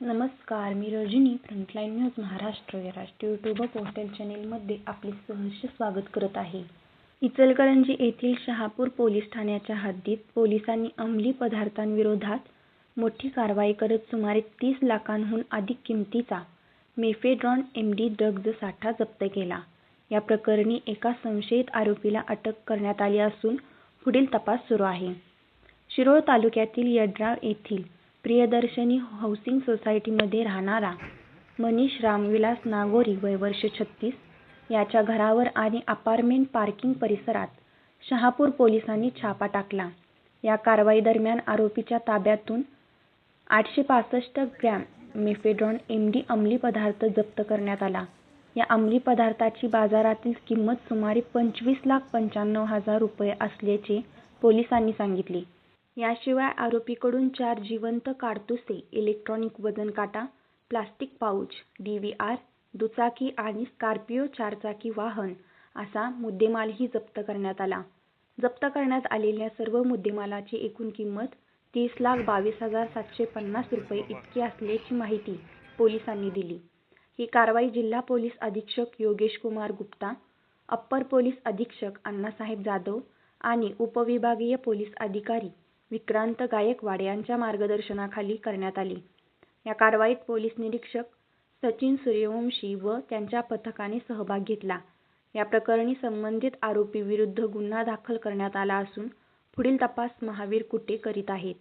नमस्कार, मी Rajani frontline news Maharashtra या राष्ट्रीय यूट्यूब व पोर्टल चॅनेलमध्ये आपले सहर्ष स्वागत करत आहे. इचलकरंजी येथील शहापूर पोलीस ठाण्याच्या हद्दीत पोलिसांनी अंमली पदार्थांविरोधात मोठी कारवाई करत सुमारे 30 लाखांहून अधिक किमतीचा मेफेड्रॉन एमडी ड्रग्ज साठा जप्त केला. या प्रकरणी एका संशयित आरोपीला अटक करण्यात आली असून पुढील तपास सुरू आहे. शिरोळ तालुक्यातील यड्राव येथील प्रियदर्शनी हाऊसिंग सोसायटीमध्ये राहणारा मनीष रामविलास नागोरी वय वर्ष 36 याच्या घरावर आणि अपार्टमेंट पार्किंग परिसरात शहापूर पोलिसांनी छापा टाकला. या कारवाईदरम्यान आरोपीच्या ताब्यातून 865 ग्रॅम मेफेड्रॉन एमडी अंमली पदार्थ जप्त करण्यात आला. या अंमली पदार्थाची बाजारातील किंमत सुमारे 25,95,000 रुपये असल्याचे पोलिसांनी सांगितले. याशिवाय आरोपीकडून 4 जिवंत काडतुसे, इलेक्ट्रॉनिक वजन काटा, प्लास्टिक पाऊच, DVR, दुचाकी आणि स्कॉर्पिओ 4 चाकी वाहन असा मुद्देमालही जप्त करण्यात आला. जप्त करण्यात आलेल्या सर्व मुद्देमालाची एकूण किंमत 30,22,750 रुपये इतकी असल्याची माहिती पोलिसांनी दिली. ही कारवाई जिल्हा पोलीस अधीक्षक योगेश कुमार गुप्ता, अप्पर पोलीस अधीक्षक अण्णासाहेब जाधव आणि उपविभागीय पोलीस अधिकारी विक्रांत गायकवाड यांच्या मार्गदर्शनाखाली करण्यात आली. या कारवाईत पोलीस निरीक्षक सचिन सूर्यवंशी व त्यांच्या पथकाने सहभाग घेतला. या प्रकरणी संबंधित आरोपी विरुद्ध गुन्हा दाखल करण्यात आला असून पुढील तपास महावीर कुटे करीत आहेत.